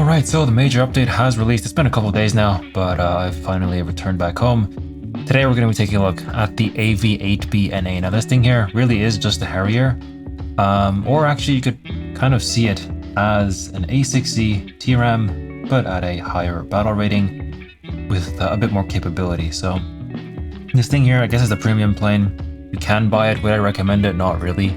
Alright, so the major update has released. It's been a couple days now, but I've finally returned back home. Today we're going to be taking a look at the AV-8B NA. Now this thing here really is just a harrier, or actually you could kind of see it as an A6C TRAM, but at a higher battle rating with a bit more capability. So this thing here, I guess, is the premium plane. You can buy it. Would I recommend it? Not really.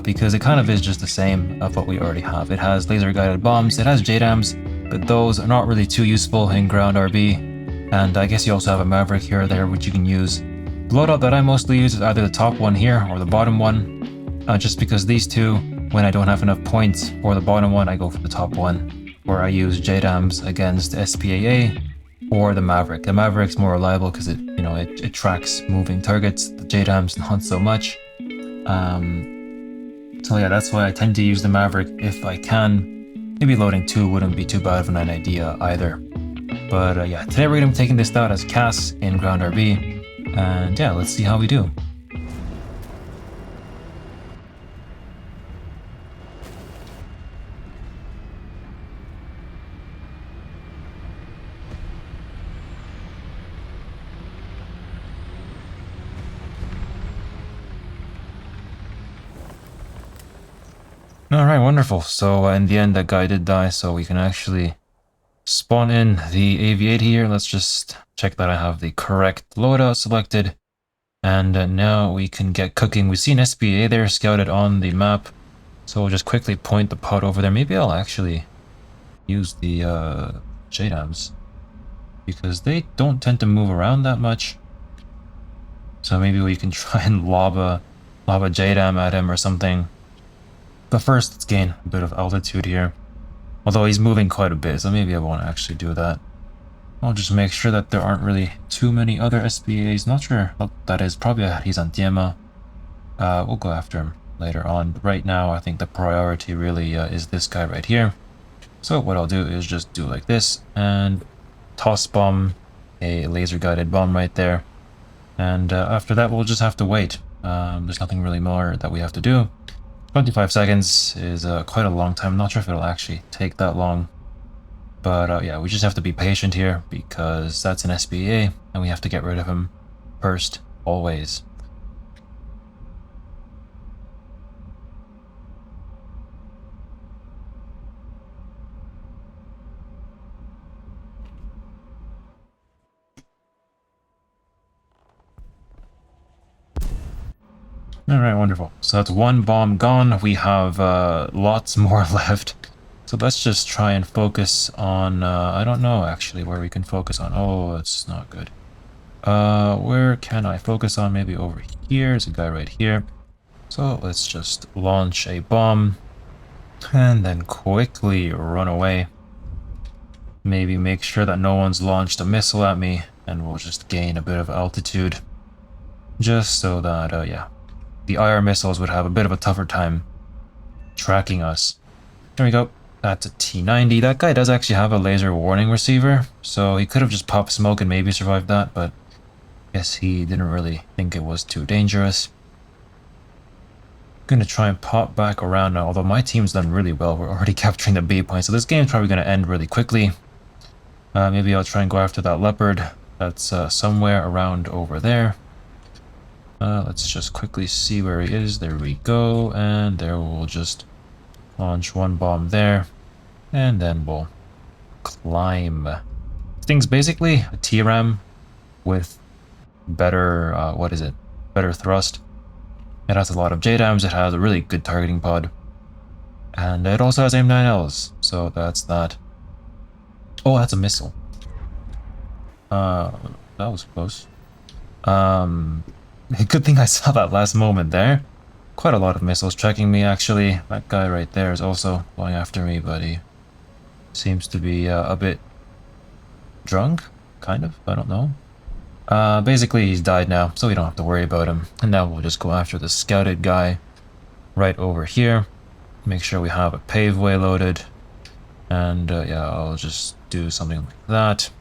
Because it kind of is just the same of what we already have. It has laser guided bombs, it has jdams, but those are not really too useful in ground RB. And I guess you also have a Maverick here or there which you can use. The loadout that I mostly use is either the top one here or the bottom one, just because these two, when I don't have enough points for the bottom one, I go for the top one, where I use jdams against SPAA or the Maverick. The Maverick's more reliable because it tracks moving targets. The jdams not so much. So yeah, that's why I tend to use the Maverick if I can. Maybe loading 2 wouldn't be too bad of an idea either. But yeah, today we're going to be taking this out as Cass in ground RB. And yeah, let's see how we do. Alright, wonderful. So in the end, that guy did die, so we can actually spawn in the AV-8 here. Let's just check that I have the correct loadout selected. And now we can get cooking. We've seen SPA there scouted on the map, so we'll just quickly point the pod over there. Maybe I'll actually use the jdams, because they don't tend to move around that much. So maybe we can try and lob a jdam at him or something. But first, let's gain a bit of altitude here. Although he's moving quite a bit, so maybe I won't actually do that. I'll just make sure that there aren't really too many other SPAs. Not sure what that is. Probably he's on Diema. We'll go after him later on. But right now, I think the priority really is this guy right here. So what I'll do is just do like this and toss bomb a laser guided bomb right there. And after that, we'll just have to wait. There's nothing really more that we have to do. 25 seconds is quite a long time. I'm not sure if it'll actually take that long. But yeah, we just have to be patient here because that's an SPA and we have to get rid of him first, always. Alright, wonderful. So that's one bomb gone. We have lots more left. So let's just try and focus on, I don't know actually where we can focus on. Oh, it's not good. Where can I focus on? Maybe over here. There's a guy right here. So let's just launch a bomb and then quickly run away. Maybe make sure that no one's launched a missile at me, and we'll just gain a bit of altitude. Just so that, yeah, the IR missiles would have a bit of a tougher time tracking us. There we go. That's a T-90. That guy does actually have a laser warning receiver, so he could have just popped smoke and maybe survived that, but I guess he didn't really think it was too dangerous. I'm gonna try and pop back around now, although my team's done really well. We're already capturing the B point, so this game's probably gonna end really quickly. Maybe I'll try and go after that leopard that's somewhere around over there. Let's just quickly see where he is. There we go, and there we'll just launch one bomb there, and then we'll climb. This thing's basically a TRAM with better, better thrust. It has a lot of jdams, it has a really good targeting pod, and it also has AIM-9Ls, so that's that. Oh, that's a missile. That was close. Good thing I saw that last moment there. Quite a lot of missiles tracking me, actually. That guy right there is also going after me, but he seems to be a bit drunk, kind of. I don't know. Basically, he's died now, so we don't have to worry about him. And now we'll just go after the scouted guy right over here. Make sure we have a paveway loaded. And yeah, I'll just do something like that.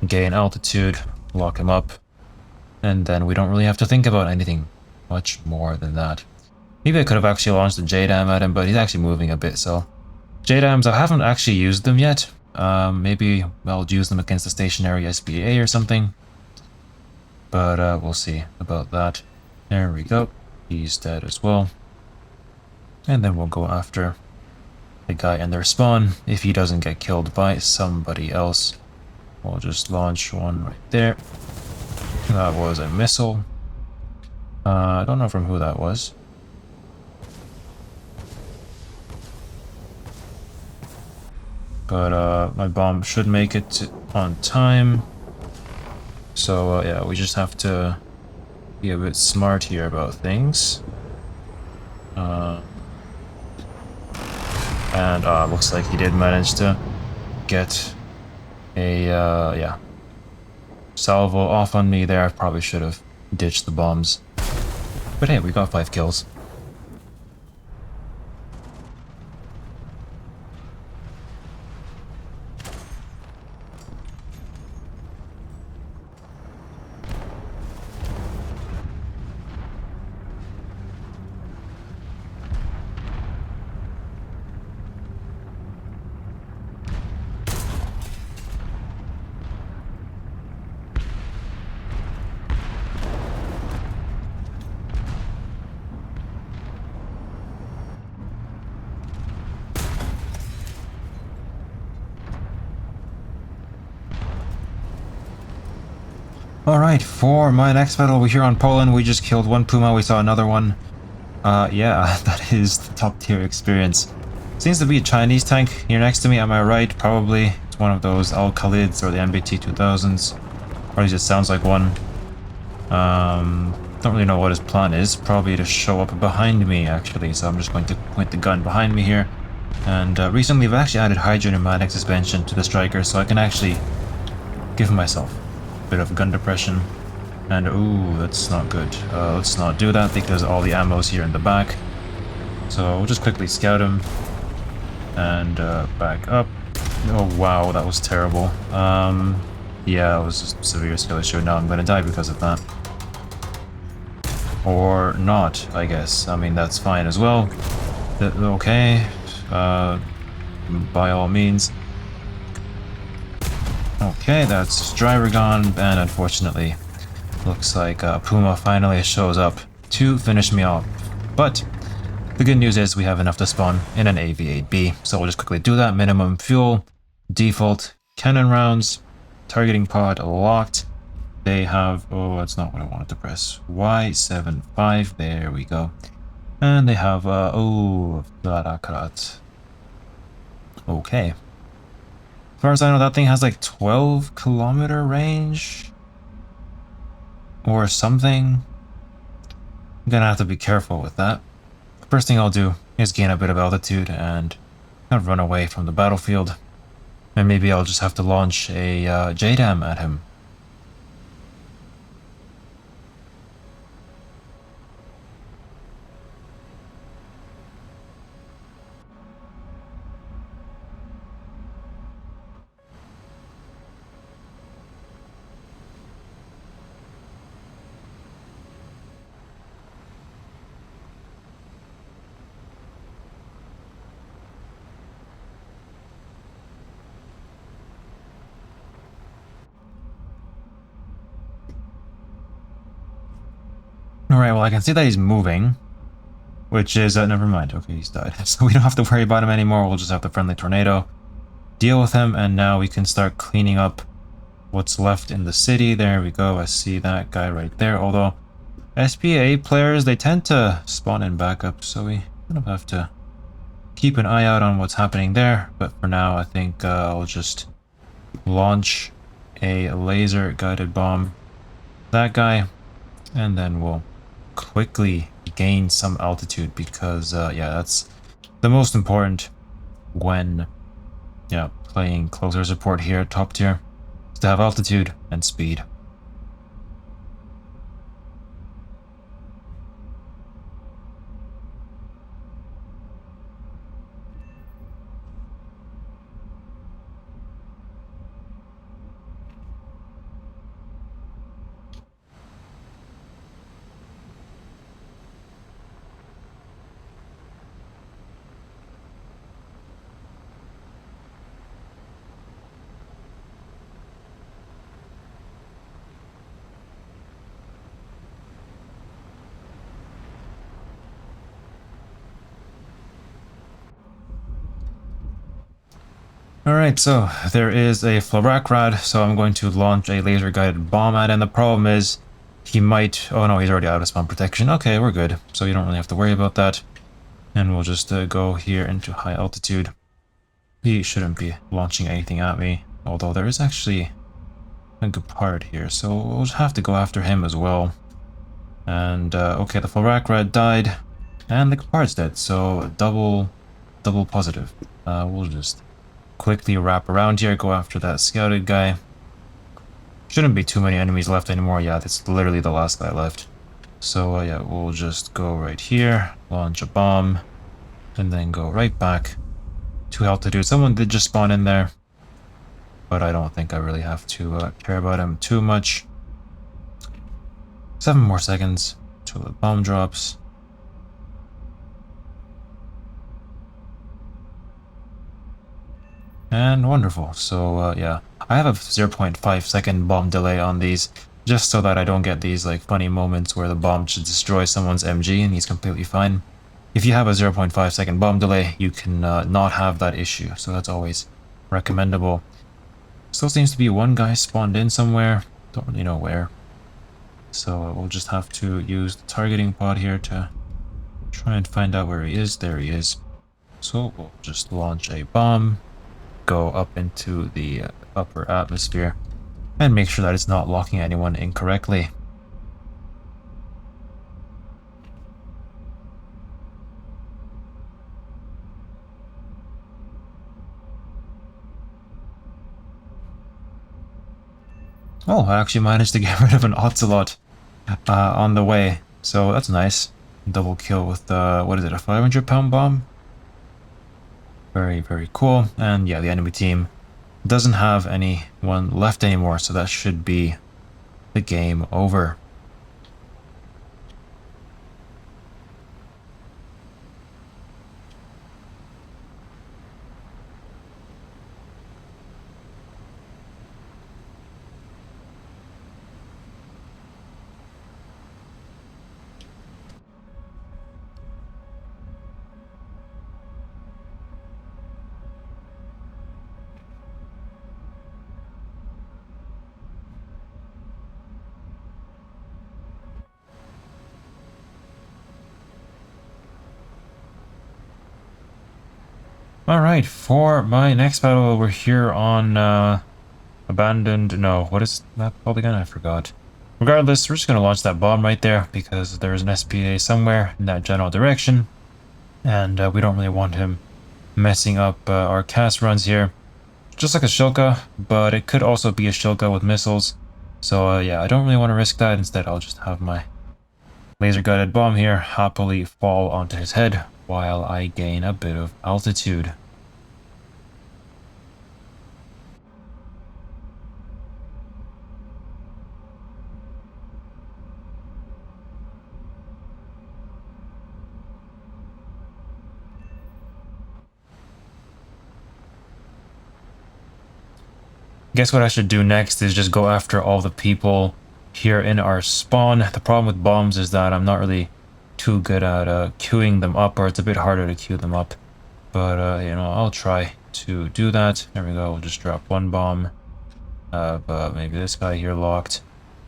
Gain altitude, lock him up. And then we don't really have to think about anything much more than that. Maybe I could have actually launched the jdam at him, but he's actually moving a bit, so JDAMs, I haven't actually used them yet. Maybe I'll use them against the stationary SBA or something. But we'll see about that. There we go. He's dead as well. And then we'll go after the guy in their spawn. If he doesn't get killed by somebody else, we'll just launch one right there. That was a missile. I don't know from who that was. But my bomb should make it on time. So yeah, we just have to be a bit smart here about things. And looks like he did manage to get a yeah, salvo off on me there. I probably should have ditched the bombs. But hey, we got 5 kills. Alright, for my next battle, we're here on Poland. We just killed one Puma, we saw another one. Yeah, that is the top tier experience. Seems to be a Chinese tank here next to me, am I right? Probably. It's one of those Al-Khalids or the MBT 2000s. Or at least it sounds like one. Don't really know what his plan is. Probably to show up behind me, actually. So I'm just going to point the gun behind me here. And recently I've actually added hydropneumatic suspension to the striker, so I can actually give myself a bit of gun depression. And ooh, that's not good. Let's not do that because all the ammo's here in the back. So we'll just quickly scout him and back up. Oh wow, that was terrible. Yeah, it was a severe skill issue. Now I'm gonna die because of that. Or not, I guess. I mean, that's fine as well. Okay, by all means. Okay, that's driver gone, and unfortunately, looks like Puma finally shows up to finish me off. But the good news is we have enough to spawn in an AV-8B, so we'll just quickly do that. Minimum fuel, default, cannon rounds, targeting pod locked. They have, oh, that's not what I wanted to press. Y75, there we go. And they have, oh, Vladakat. Okay. As far as I know, that thing has like 12-kilometer range or something. I'm gonna have to be careful with that. First thing I'll do is gain a bit of altitude and kind of run away from the battlefield. And maybe I'll just have to launch a jdam at him. Alright, well I can see that he's moving, which is, never mind, okay, he's died. So we don't have to worry about him anymore, we'll just have the friendly tornado, deal with him, and now we can start cleaning up what's left in the city. There we go, I see that guy right there, although SPA players, they tend to spawn in backup, so we kind of have to keep an eye out on what's happening there, but for now I think I'll just launch a laser guided bomb that guy, and then we'll quickly gain some altitude because yeah, that's the most important when playing closer support here at top tier, is to have altitude and speed. Alright, so there is a Flarakrad, so I'm going to launch a laser-guided bomb at him. The problem is, he might... Oh no, he's already out of spawn protection. Okay, we're good. So you don't really have to worry about that. And we'll just go here into high altitude. He shouldn't be launching anything at me, although there is actually a Gepard here, so we'll just have to go after him as well. And, okay, the Flarakrad died, and the Gepard's dead, so double positive. We'll just quickly wrap around here, go after that scouted guy. Shouldn't be too many enemies left anymore. Yeah, that's literally the last guy left. So yeah, we'll just go right here, launch a bomb, and then go right back to altitude. Someone did just spawn in there, but I don't think I really have to care about him too much. 7 more seconds till the bomb drops. And wonderful. So yeah, I have a 0.5 second bomb delay on these, just so that I don't get these like funny moments where the bomb should destroy someone's MG and he's completely fine. If you have a 0.5 second bomb delay, you can not have that issue, so that's always recommendable. Still seems to be one guy spawned in somewhere, don't really know where. So we'll just have to use the targeting pod here to try and find out where he is. There he is. So we'll just launch a bomb, go up into the upper atmosphere, and make sure that it's not locking anyone incorrectly. Oh, I actually managed to get rid of an Ocelot on the way, so that's nice. Double kill with, what is it, a 500-pound bomb? Very, very cool. And yeah, the enemy team doesn't have anyone left anymore, so that should be the game over. Alright, for my next battle, we're here on Abandoned... No, what is that called again? I forgot. Regardless, we're just going to launch that bomb right there, because there's an SPA somewhere in that general direction. And we don't really want him messing up our cast runs here. Just like a Shilka, but it could also be a Shilka with missiles. So yeah, I don't really want to risk that. Instead, I'll just have my laser-guided bomb here happily fall onto his head while I gain a bit of altitude. Guess what I should do next is just go after all the people here in our spawn. The problem with bombs is that I'm not really too good at queuing them up, or it's a bit harder to queue them up. But, you know, I'll try to do that. There we go, we'll just drop one bomb. But maybe this guy here locked.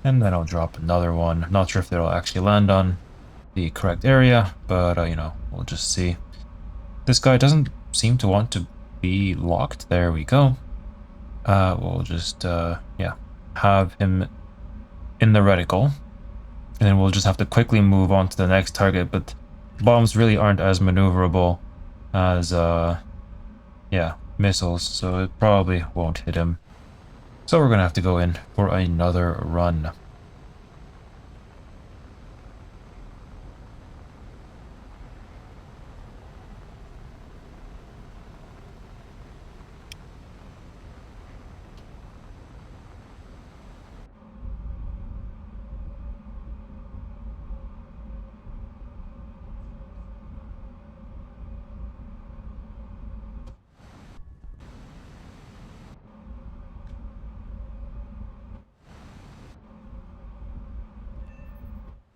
And then I'll drop another one. Not sure if it'll actually land on the correct area, but, you know, we'll just see. This guy doesn't seem to want to be locked. There we go. We'll just, yeah, have him in the reticle. And then we'll just have to quickly move on to the next target, but bombs really aren't as maneuverable as, yeah, missiles, so it probably won't hit him. So we're gonna have to go in for another run.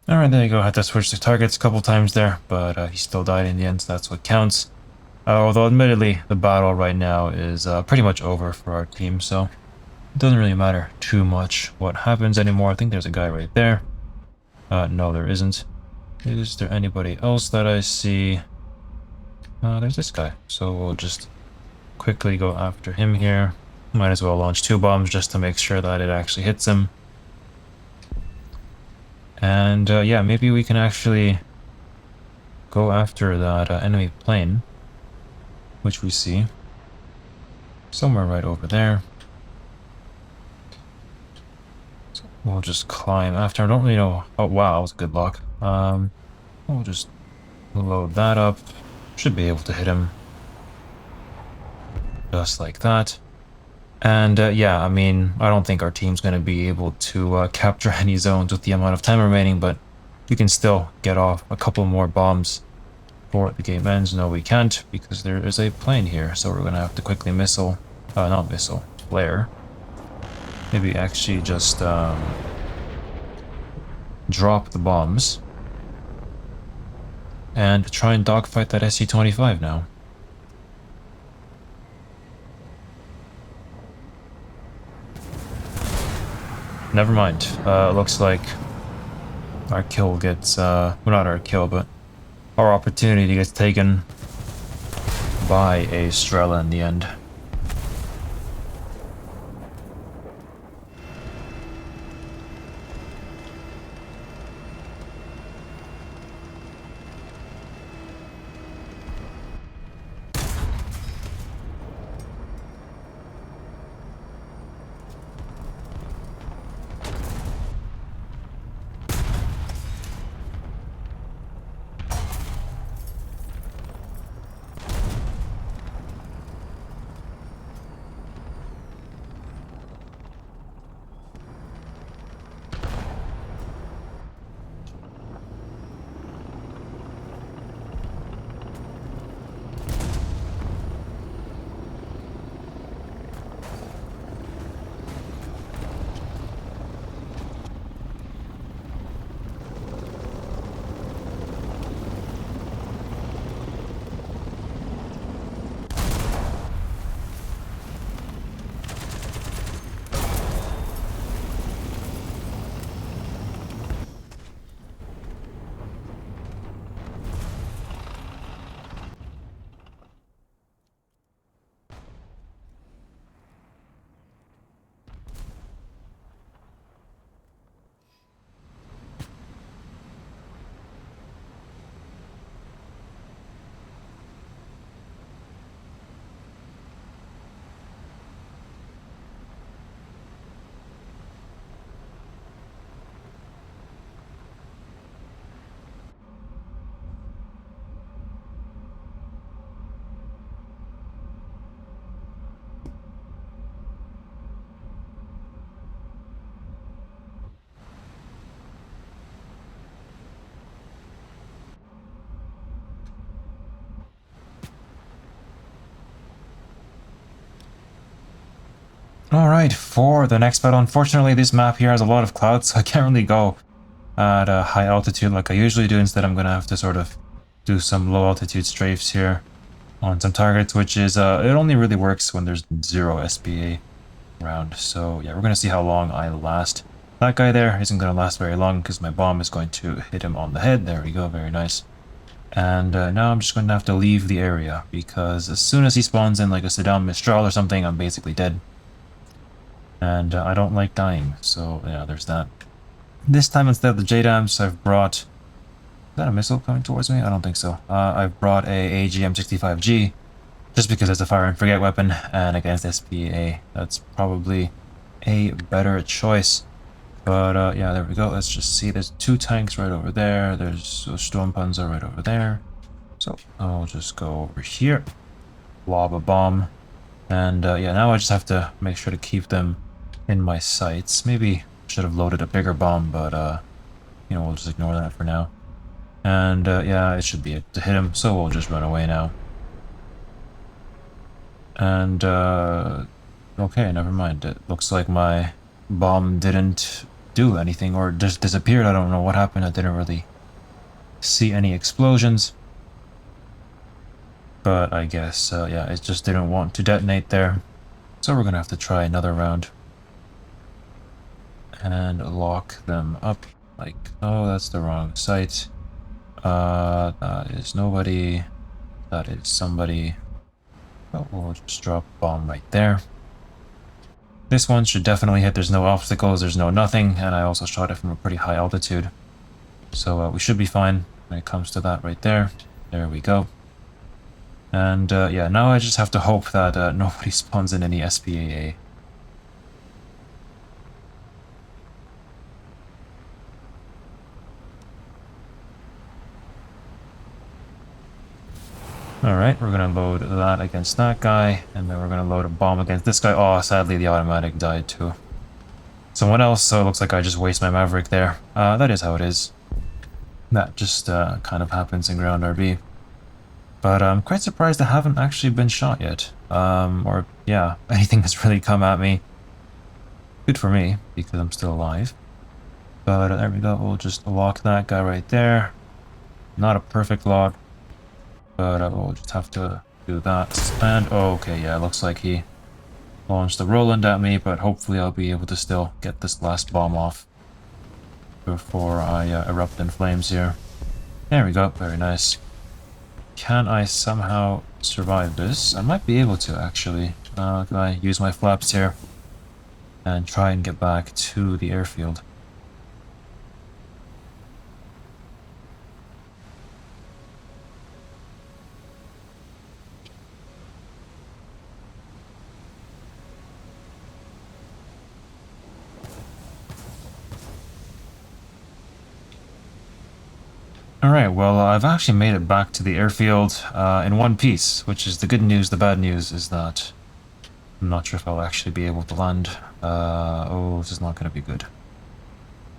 Alright, there you go. I had to switch the targets a couple times there, but he still died in the end, so that's what counts. Although admittedly, the battle right now is pretty much over for our team, so it doesn't really matter too much what happens anymore. I think there's a guy right there. No, there isn't. Is there anybody else that I see? There's this guy, so we'll just quickly go after him here. Might as well launch 2 bombs just to make sure that it actually hits him. And yeah, maybe we can actually go after that enemy plane, which we see somewhere right over there. So we'll just climb after. I don't really know. Oh wow, that was good luck. We'll just load that up. Should be able to hit him just like that. And yeah, I mean, I don't think our team's going to be able to capture any zones with the amount of time remaining, but we can still get off a couple more bombs before the game ends. No, we can't, because there is a plane here, so we're going to have to quickly flare. Maybe actually just drop the bombs and try and dogfight that SC-25 now. Never mind. Looks like our kill gets, well, not our kill, but our opportunity gets taken by a Strela in the end. Alright, for the next battle, unfortunately this map here has a lot of clouds, so I can't really go at a high altitude like I usually do. Instead, I'm going to have to sort of do some low altitude strafes here on some targets, which is, it only really works when there's 0 SPA around. So yeah, we're going to see how long I last. That guy there isn't going to last very long because my bomb is going to hit him on the head. There we go, very nice. And now I'm just going to have to leave the area, because as soon as he spawns in like a jdam Mistral or something, I'm basically dead. And I don't like dying, so yeah, there's that. This time, instead of the jdams, I've brought... Is that a missile coming towards me? I don't think so. I've brought a AGM-65G, just because it's a fire and forget weapon, and against SPA, that's probably a better choice. But yeah, there we go. Let's just see. There's 2 tanks right over there. There's a Sturmpanzer right over there. So I'll just go over here, lob a bomb, and yeah, now I just have to make sure to keep them in my sights. Maybe should have loaded a bigger bomb, but you know, we'll just ignore that for now. And yeah, it should be it to hit him, so we'll just run away now. And okay, never mind. It looks like my bomb didn't do anything, or just disappeared. I don't know what happened. I didn't really see any explosions. But I guess, yeah, it just didn't want to detonate there. So we're gonna have to try another round. And lock them up. Like, oh, that's the wrong site. That is nobody. That is somebody. Oh, we'll just drop a bomb right there. This one should definitely hit. There's no obstacles, there's no nothing, and I also shot it from a pretty high altitude. So we should be fine when it comes to that right there. There we go. And yeah, now I just have to hope that nobody spawns in any SPAA. Alright, we're gonna load that against that guy, and then we're gonna load a bomb against this guy. Oh, sadly the automatic died too. Someone else, so it looks like I just waste my Maverick there. That is how it is. That just kind of happens in ground RB. But I'm quite surprised I haven't actually been shot yet. Or, yeah, anything has really come at me. Good for me, because I'm still alive. But there we go, we'll just lock that guy right there. Not a perfect lock, but we'll just have to do that. And, oh, okay, yeah, looks like he launched the Roland at me, but hopefully I'll be able to still get this last bomb off before I erupt in flames here. There we go, very nice. Can I somehow survive this? I might be able to, actually. Can I use my flaps here and try and get back to the airfield? Alright, well, I've actually made it back to the airfield in one piece, which is the good news. The bad news is that I'm not sure if I'll actually be able to land. Oh, this is not going to be good.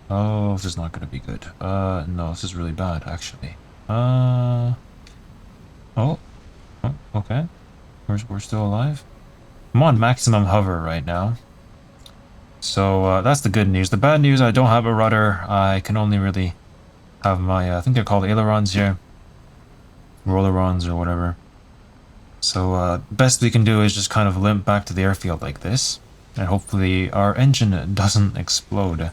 Oh, this is not going to be good. No, this is really bad, actually. Oh, okay. We're still alive. I'm on maximum hover right now. So, that's the good news. The bad news, I don't have a rudder. I can only really have my, I think they're called ailerons here. Rollerons or whatever. So, best we can do is just kind of limp back to the airfield like this. And hopefully our engine doesn't explode.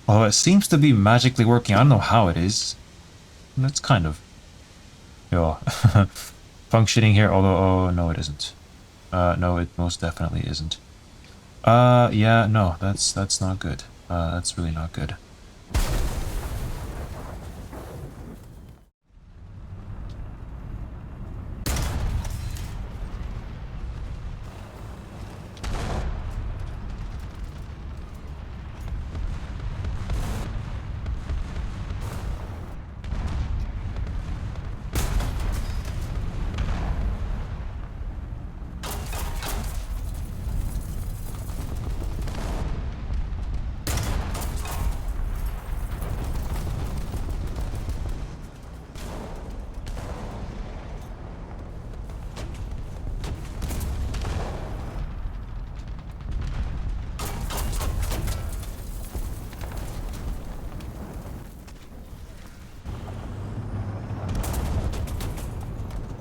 Although it seems to be magically working. I don't know how it is. It's kind of... yeah, functioning here, although... oh, no, it isn't. No, it most definitely isn't. Yeah, no, that's not good. That's really not good.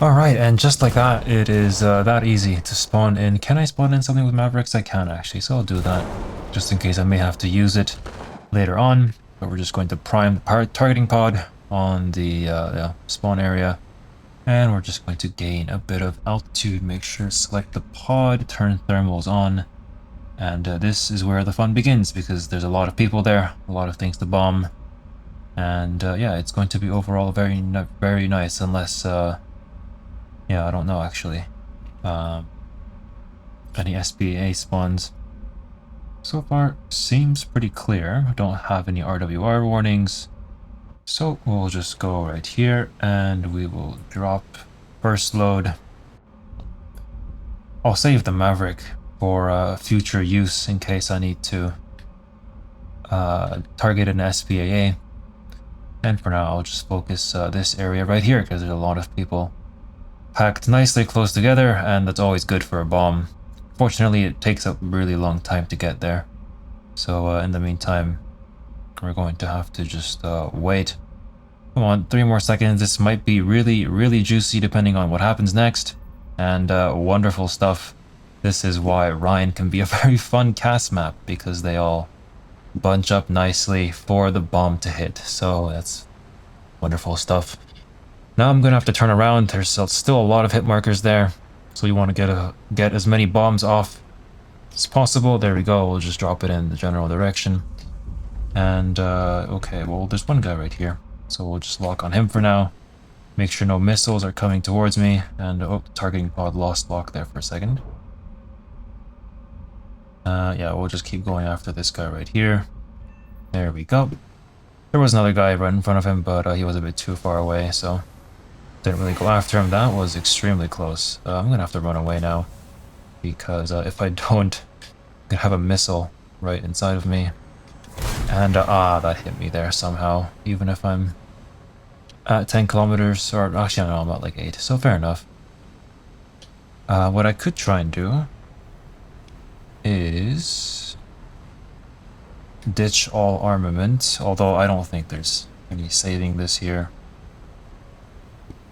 Alright, and just like that, it is that easy to spawn in. Can I spawn in something with Mavericks? I can actually, so I'll do that. Just in case I may have to use it later on. But we're just going to prime the targeting pod on the spawn area. And we're just going to gain a bit of altitude. Make sure to select the pod, turn thermals on. And this is where the fun begins, because there's a lot of people there, a lot of things to bomb. And yeah, it's going to be overall very nice, unless... yeah, I don't know actually. Any SPA spawns. So far, seems pretty clear. I don't have any RWR warnings. So we'll just go right here and we will drop first load. I'll save the Maverick for future use in case I need to target an SPAA. And for now, I'll just focus this area right here because there's a lot of people packed nicely close together, and that's always good for a bomb. Fortunately, it takes a really long time to get there. So in the meantime, we're going to have to just wait. Come on, 3 more seconds. This might be really, really juicy depending on what happens next. And wonderful stuff. This is why Ryan can be a very fun cast map, because they all bunch up nicely for the bomb to hit. So that's wonderful stuff. Now I'm going to have to turn around. There's still a lot of hit markers there. So you want to get as many bombs off as possible. There we go. We'll just drop it in the general direction. And, okay, well, there's one guy right here. So we'll just lock on him for now. Make sure no missiles are coming towards me. And, oh, targeting pod lost lock there for a second. Yeah, we'll just keep going after this guy right here. There we go. There was another guy right in front of him, but he was a bit too far away, so didn't really go after him. That was extremely close. I'm gonna have to run away now, because if I don't, I'm gonna have a missile right inside of me. And that hit me there somehow, even if I'm at 10 kilometers, or actually no, I'm at like 8, so fair enough. What I could try and do is ditch all armament, although I don't think there's any saving this here.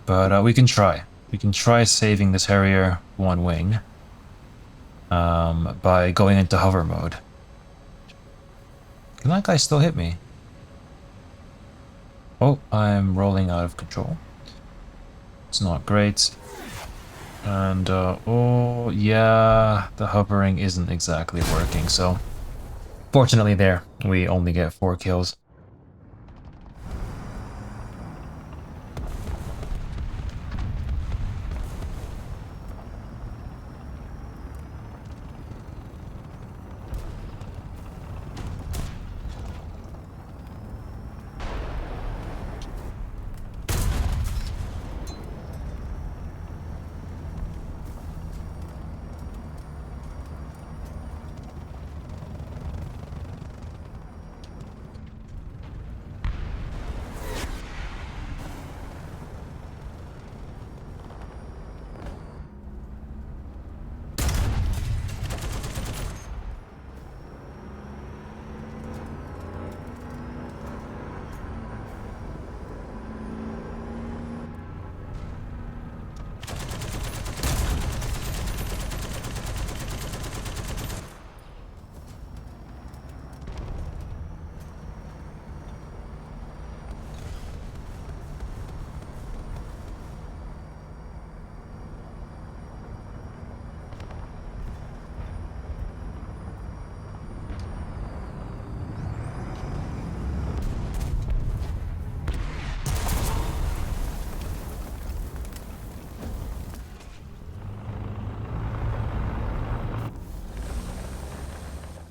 But we can try. We can try saving this Harrier one wing by going into hover mode. Can that guy still hit me? Oh, I'm rolling out of control. It's not great. And, oh, yeah, the hovering isn't exactly working, so fortunately there, we only get 4 kills.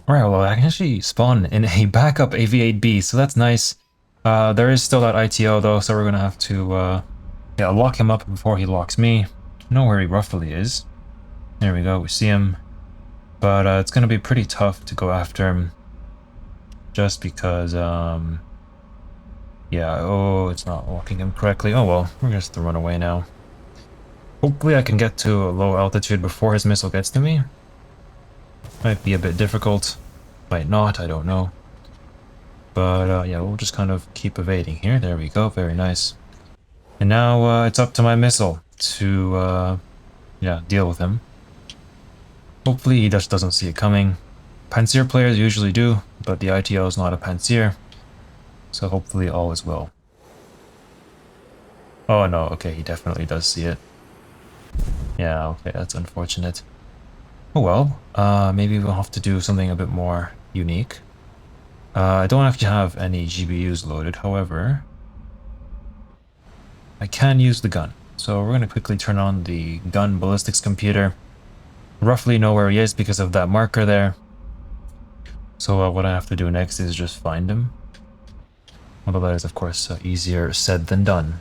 Alright, well, I can actually spawn in a backup AV-8B, so that's nice. There is still that ITO though, so we're gonna have to yeah, lock him up before he locks me. Know where he roughly is. There we go, we see him. But it's gonna be pretty tough to go after him. Just because, yeah, oh, it's not locking him correctly. Oh well, we're gonna have to run away now. Hopefully I can get to a low altitude before his missile gets to me. Might be a bit difficult. Might not, I don't know. But yeah, we'll just kind of keep evading here. There we go, very nice. And now it's up to my missile to, yeah, deal with him. Hopefully he just doesn't see it coming. Pantsir players usually do, but the ITO is not a Pantsir. So hopefully all is well. Oh no, okay, he definitely does see it. Yeah, okay, that's unfortunate. Oh well, maybe we'll have to do something a bit more unique. I don't actually have any GBUs loaded, however, I can use the gun. So we're going to quickly turn on the gun ballistics computer. Roughly know where he is because of that marker there. So what I have to do next is just find him. Although that is of course easier said than done.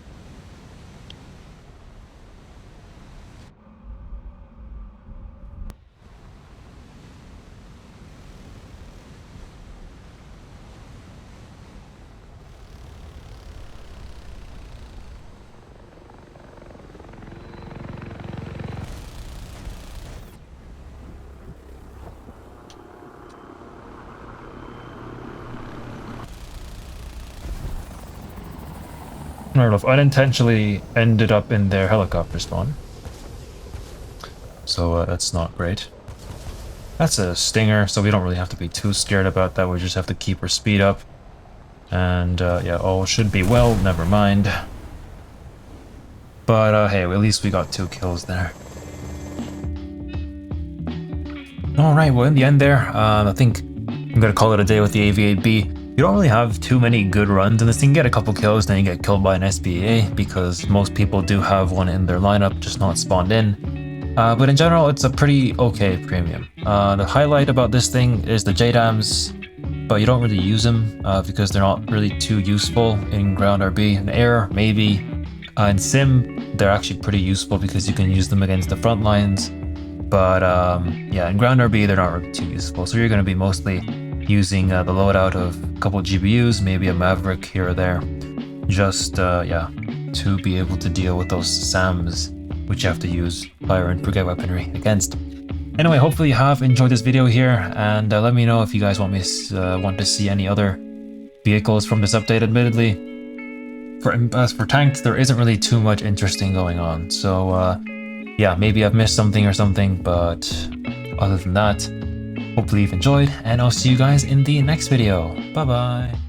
Norlof unintentionally ended up in their helicopter spawn. So that's not great. That's a stinger, so we don't really have to be too scared about that. We just have to keep our speed up. And yeah, all should be well, never mind. But hey, at least we got 2 kills there. Alright, well in the end there, I think I'm gonna call it a day with the AV-8B. You don't really have too many good runs in this thing. You get a couple kills, then you get killed by an SBA, because most people do have one in their lineup, just not spawned in. But in general, it's a pretty okay premium. The highlight about this thing is the jdams, but you don't really use them because they're not really too useful in ground RB. In air, maybe. In sim, they're actually pretty useful because you can use them against the front lines. But yeah, in ground RB, they're not really too useful. So you're going to be mostly using the loadout of a couple GBUs, maybe a Maverick here or there, just yeah, to be able to deal with those SAMs, which you have to use fire and brigade weaponry against. Anyway, hopefully you have enjoyed this video here, and let me know if you guys want to see any other vehicles from this update. Admittedly, as for tanks, there isn't really too much interesting going on, so yeah, maybe I've missed something or something, but other than that, hopefully you've enjoyed, and I'll see you guys in the next video. Bye bye.